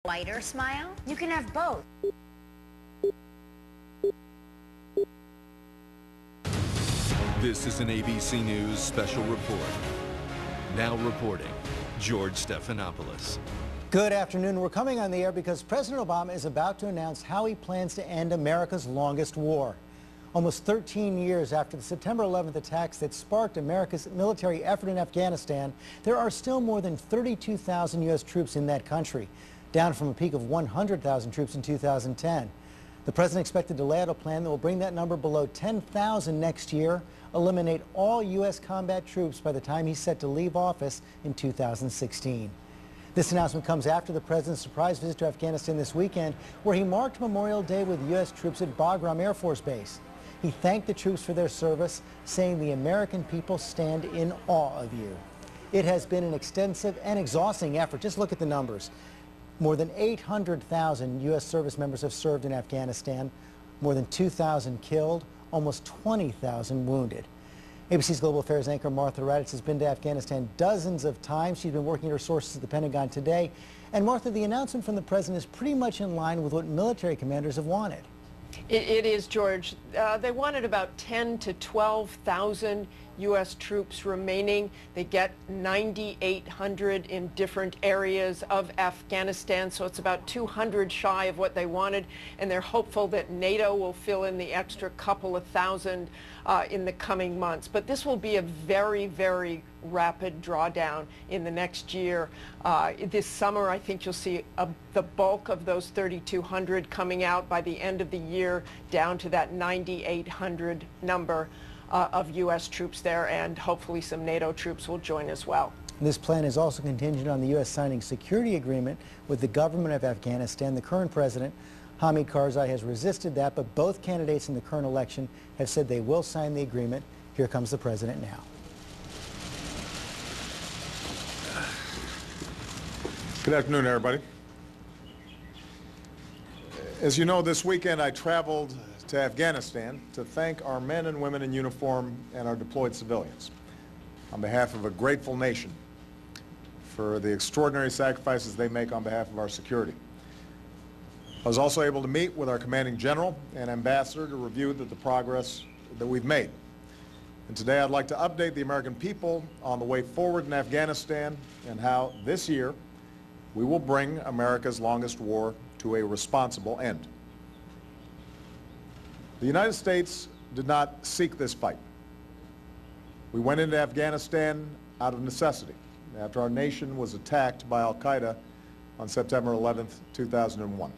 Wider smile? You can have both. This is an ABC News special report. Now reporting, George Stephanopoulos. Good afternoon. We're coming on the air because President Obama is about to announce how he plans to end America's longest war. Almost 13 years after the September 11th attacks that sparked America's military effort in Afghanistan, there are still more than 32,000 U.S. troops in that country, down from a peak of 100,000 troops in 2010. The president expected to lay out a plan that will bring that number below 10,000 next year, eliminate all U.S. combat troops by the time he's set to leave office in 2016. This announcement comes after the president's surprise visit to Afghanistan this weekend, where he marked Memorial Day with U.S. troops at Bagram Air Force Base. He thanked the troops for their service, saying the American people stand in awe of you. It has been an extensive and exhausting effort. Just look at the numbers. More than 800,000 U.S. service members have served in Afghanistan, more than 2,000 killed, almost 20,000 wounded. ABC's Global Affairs anchor Martha Radatz has been to Afghanistan dozens of times. She's been working at her sources at the Pentagon today. And Martha, the announcement from the president is pretty much in line with what military commanders have wanted. It is, George. They wanted about 10 to 12,000 U.S. troops remaining. They get 9,800 in different areas of Afghanistan, so it's about 200 shy of what they wanted, and they're hopeful that NATO will fill in the extra couple of thousand in the coming months. But this will be a very, very rapid drawdown in the next year. This summer, I think you'll see the bulk of those 3,200 coming out by the end of the year, down to that 9,800 number of U.S. troops there, and hopefully some NATO troops will join as well. This plan is also contingent on the U.S. signing security agreement with the government of Afghanistan. The current president, Hamid Karzai, has resisted that, but both candidates in the current election have said they will sign the agreement. Here comes the president now. Good afternoon, everybody. As you know, this weekend I traveled to Afghanistan to thank our men and women in uniform and our deployed civilians on behalf of a grateful nation for the extraordinary sacrifices they make on behalf of our security. I was also able to meet with our commanding general and ambassador to review the progress that we've made. And today I'd like to update the American people on the way forward in Afghanistan and how this year we will bring America's longest war to a responsible end. The United States did not seek this fight. We went into Afghanistan out of necessity after our nation was attacked by Al-Qaeda on September 11th, 2001.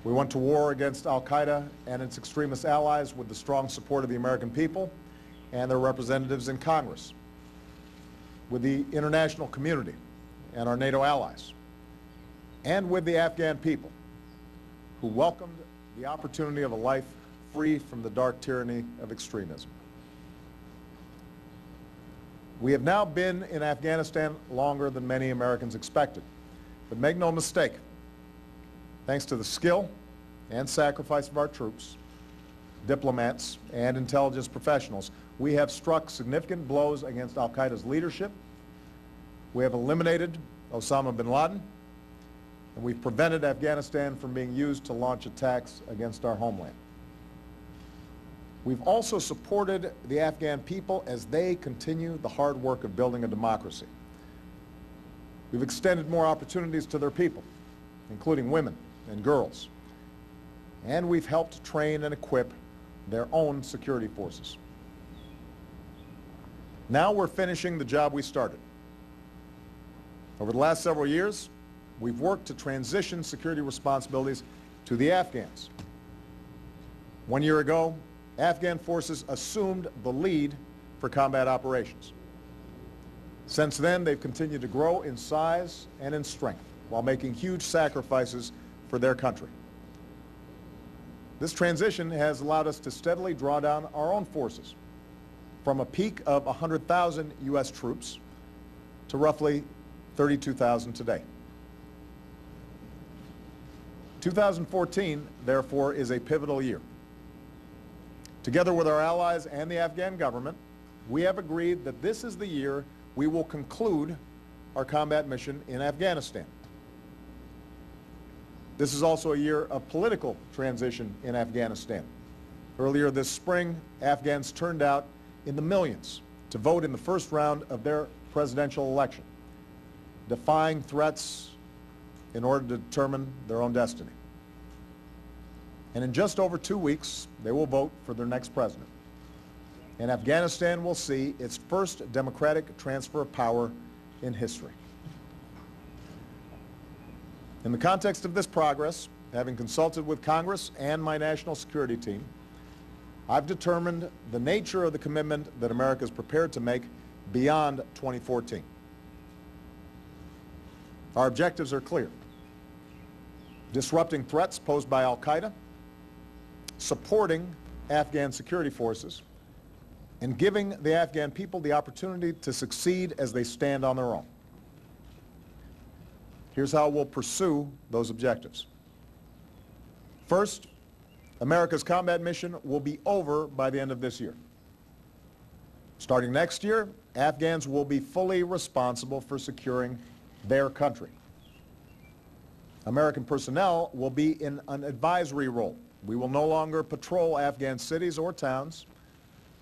We went to war against Al-Qaeda and its extremist allies with the strong support of the American people and their representatives in Congress, with the international community and our NATO allies, and with the Afghan people, who welcomed the opportunity of a life free from the dark tyranny of extremism. We have now been in Afghanistan longer than many Americans expected. But make no mistake, thanks to the skill and sacrifice of our troops, diplomats, and intelligence professionals, we have struck significant blows against Al-Qaeda's leadership. We have eliminated Osama bin Laden, and we've prevented Afghanistan from being used to launch attacks against our homeland. We've also supported the Afghan people as they continue the hard work of building a democracy. We've extended more opportunities to their people, including women and girls. And we've helped train and equip their own security forces. Now we're finishing the job we started. Over the last several years, we've worked to transition security responsibilities to the Afghans. 1 year ago, Afghan forces assumed the lead for combat operations. Since then, they've continued to grow in size and in strength while making huge sacrifices for their country. This transition has allowed us to steadily draw down our own forces from a peak of 100,000 U.S. troops to roughly 32,000 today. 2014, therefore, is a pivotal year. Together with our allies and the Afghan government, we have agreed that this is the year we will conclude our combat mission in Afghanistan. This is also a year of political transition in Afghanistan. Earlier this spring, Afghans turned out in the millions to vote in the first round of their presidential election, defying threats in order to determine their own destiny. And in just over 2 weeks, they will vote for their next president. And Afghanistan will see its first democratic transfer of power in history. In the context of this progress, having consulted with Congress and my national security team, I've determined the nature of the commitment that America is prepared to make beyond 2014. Our objectives are clear: disrupting threats posed by al-Qaeda, supporting Afghan security forces, and giving the Afghan people the opportunity to succeed as they stand on their own. Here's how we'll pursue those objectives. First, America's combat mission will be over by the end of this year. Starting next year, Afghans will be fully responsible for securing their country. American personnel will be in an advisory role. We will no longer patrol Afghan cities or towns,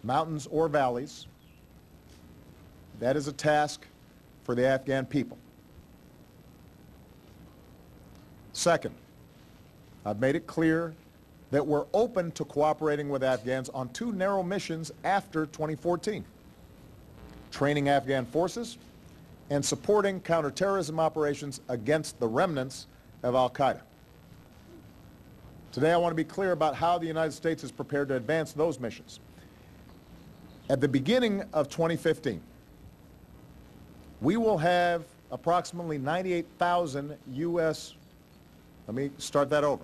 mountains or valleys. That is a task for the Afghan people. Second, I've made it clear that we're open to cooperating with Afghans on two narrow missions after 2014: training Afghan forces and supporting counterterrorism operations against the remnants of al-Qaeda. Today I want to be clear about how the United States is prepared to advance those missions. At the beginning of 2015, we will have approximately 98,000 U.S. Let me start that over,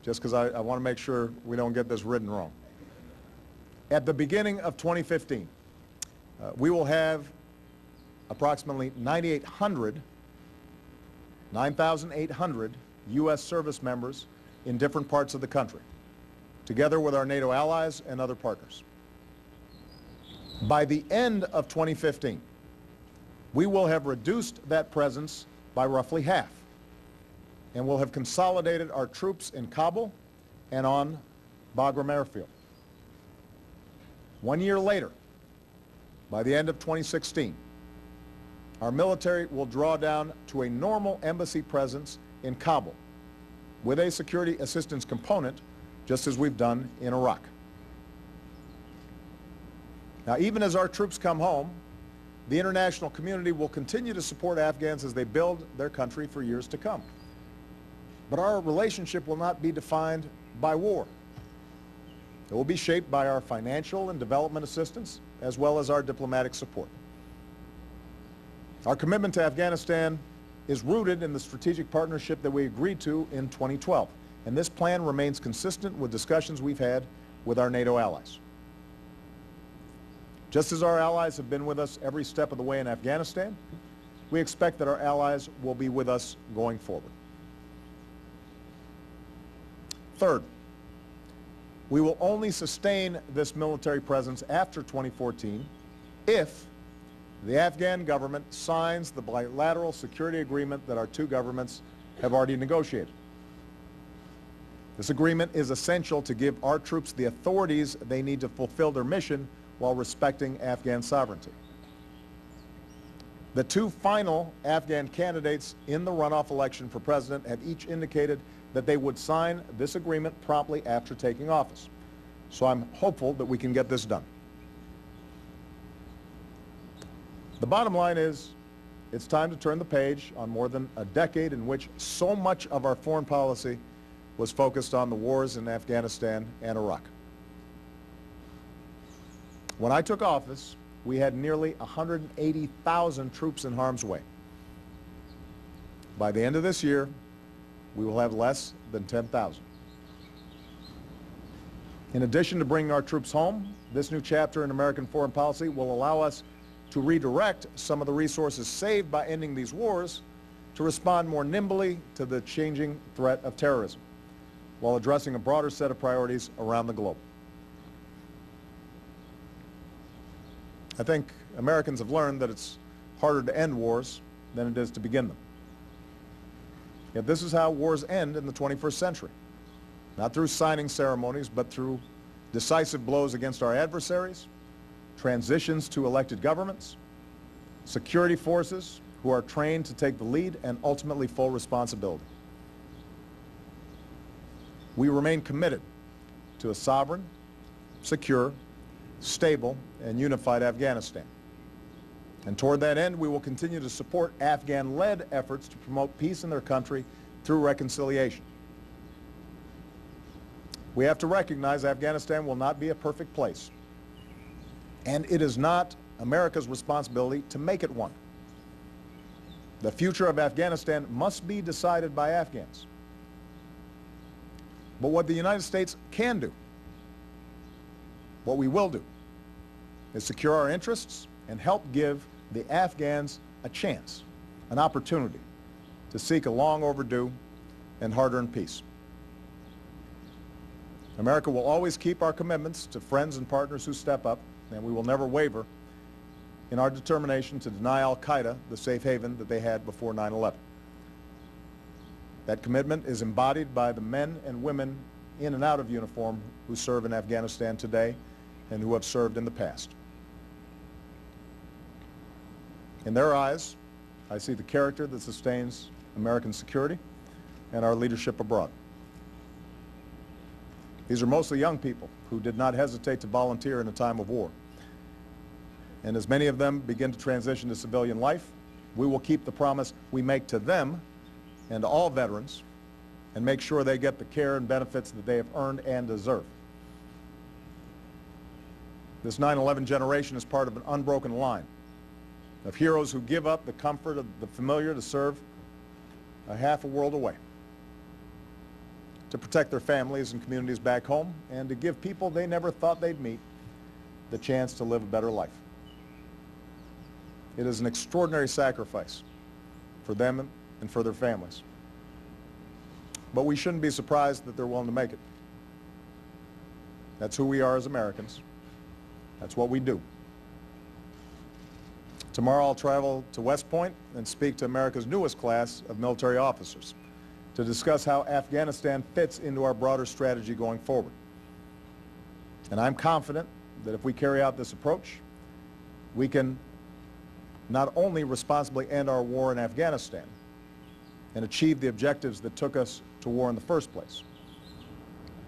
just because I want to make sure we don't get this written wrong. At the beginning of 2015, we will have approximately 9,800 U.S. service members in different parts of the country, together with our NATO allies and other partners. By the end of 2015, we will have reduced that presence by roughly half, and we'll have consolidated our troops in Kabul and on Bagram Airfield. 1 year later, by the end of 2016, our military will draw down to a normal embassy presence in Kabul with a security assistance component, just as we've done in Iraq. Now, even as our troops come home, the international community will continue to support Afghans as they build their country for years to come. But our relationship will not be defined by war. It will be shaped by our financial and development assistance, as well as our diplomatic support. Our commitment to Afghanistan is rooted in the strategic partnership that we agreed to in 2012, and this plan remains consistent with discussions we've had with our NATO allies. Just as our allies have been with us every step of the way in Afghanistan, we expect that our allies will be with us going forward. Third, we will only sustain this military presence after 2014 if the Afghan government signs the bilateral security agreement that our two governments have already negotiated. This agreement is essential to give our troops the authorities they need to fulfill their mission while respecting Afghan sovereignty. The two final Afghan candidates in the runoff election for president have each indicated that they would sign this agreement promptly after taking office. So I'm hopeful that we can get this done. The bottom line is, it's time to turn the page on more than a decade in which so much of our foreign policy was focused on the wars in Afghanistan and Iraq. When I took office, we had nearly 180,000 troops in harm's way. By the end of this year, we will have less than 10,000. In addition to bringing our troops home, this new chapter in American foreign policy will allow us to redirect some of the resources saved by ending these wars to respond more nimbly to the changing threat of terrorism, while addressing a broader set of priorities around the globe. I think Americans have learned that it's harder to end wars than it is to begin them. Yet this is how wars end in the 21st century. Not through signing ceremonies, but through decisive blows against our adversaries, transitions to elected governments, security forces who are trained to take the lead, and ultimately full responsibility. We remain committed to a sovereign, secure, stable, and unified Afghanistan. And toward that end, we will continue to support Afghan-led efforts to promote peace in their country through reconciliation. We have to recognize Afghanistan will not be a perfect place, and it is not America's responsibility to make it one. The future of Afghanistan must be decided by Afghans. But what the United States can do, what we will do, is secure our interests and help give the Afghans a chance, an opportunity to seek a long overdue and hard-earned peace. America will always keep our commitments to friends and partners who step up, and we will never waver in our determination to deny al-Qaeda the safe haven that they had before 9/11. That commitment is embodied by the men and women in and out of uniform who serve in Afghanistan today and who have served in the past. In their eyes, I see the character that sustains American security and our leadership abroad. These are mostly young people who did not hesitate to volunteer in a time of war. And as many of them begin to transition to civilian life, we will keep the promise we make to them and to all veterans and make sure they get the care and benefits that they have earned and deserve. This 9/11 generation is part of an unbroken line of heroes who give up the comfort of the familiar to serve a half a world away, to protect their families and communities back home, and to give people they never thought they'd meet the chance to live a better life. It is an extraordinary sacrifice for them and for their families. But we shouldn't be surprised that they're willing to make it. That's who we are as Americans. That's what we do. Tomorrow I'll travel to West Point and speak to America's newest class of military officers to discuss how Afghanistan fits into our broader strategy going forward. And I'm confident that if we carry out this approach, we can not only responsibly end our war in Afghanistan and achieve the objectives that took us to war in the first place,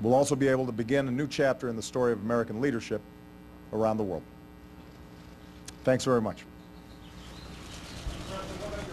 we'll also be able to begin a new chapter in the story of American leadership around the world. Thanks very much.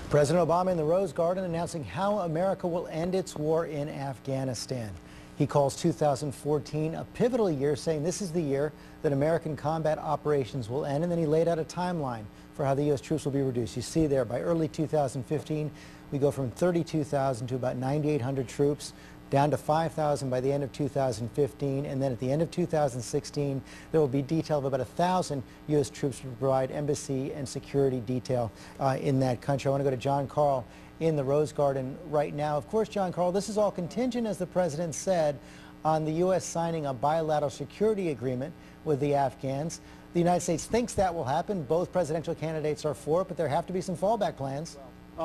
President Obama in the Rose Garden announcing how America will end its war in Afghanistan. He calls 2014 a pivotal year, saying this is the year that American combat operations will end, and then he laid out a timeline for how the U.S. troops will be reduced. You see there, by early 2015, we go from 32,000 to about 9,800 troops, down to 5,000 by the end of 2015, and then at the end of 2016, there will be detail of about 1,000 U.S. troops to provide embassy and security detail in that country. I want to go to Jon Karl in the Rose Garden right now. Of course, Jon Karl, this is all contingent, as the President said, on the U.S. signing a bilateral security agreement with the Afghans. The United States thinks that will happen. Both presidential candidates are for it, but there have to be some fallback plans.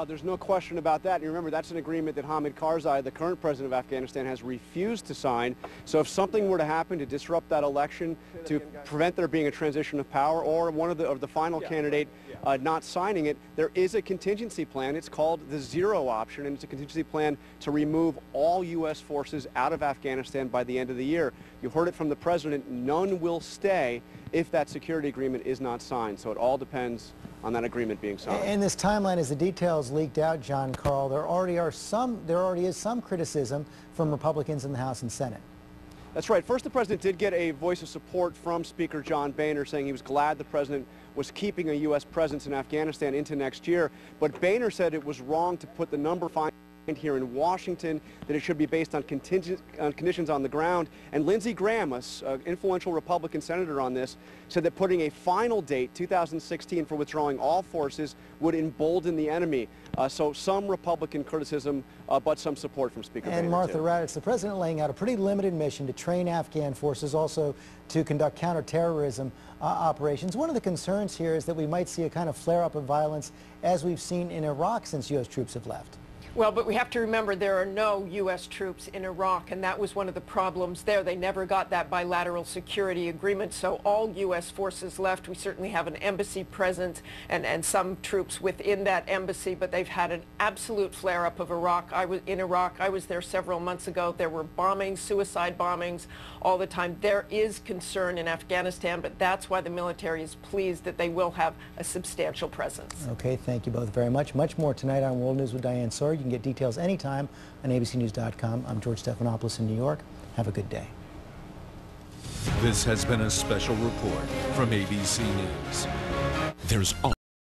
There's no question about that. And you remember, that's an agreement that Hamid Karzai, the current president of Afghanistan, has refused to sign. So if something were to happen to disrupt that election, to prevent there being a transition of power, or one of the final candidate not signing it, there is a contingency plan. It's called the zero option, and it's a contingency plan to remove all U.S. forces out of Afghanistan by the end of the year. You heard it from the president. None will stay if that security agreement is not signed. So it all depends on that agreement being signed. And this timeline, as the details leaked out, Jon Karl, there already is some criticism from Republicans in the House and Senate. That's right. First, the president did get a voice of support from Speaker John Boehner, saying he was glad the president was keeping a U.S. presence in Afghanistan into next year. But Boehner said it was wrong to put the number here in Washington, that it should be based on conditions on the ground. And Lindsey Graham, an influential Republican senator on this, said that putting a final date, 2016, for withdrawing all forces would embolden the enemy. So some Republican criticism, but some support from Speaker Boehner. And Martha Radatz, the president laying out a pretty limited mission to train Afghan forces, also to conduct counterterrorism operations. One of the concerns here is that we might see a kind of flare-up of violence as we've seen in Iraq since U.S. troops have left. Well, but we have to remember there are no U.S. troops in Iraq, and that was one of the problems there. They never got that bilateral security agreement, so all U.S. forces left. We certainly have an embassy presence and some troops within that embassy, but they've had an absolute flare-up of Iraq. I was in Iraq. I was there several months ago. There were bombings, suicide bombings all the time. There is concern in Afghanistan, but that's why the military is pleased that they will have a substantial presence. Okay, thank you both very much. Much more tonight on World News with Diane Sawyer. You can get details anytime on abcnews.com. I'm George Stephanopoulos in New York. Have a good day. This has been a special report from ABC News. There's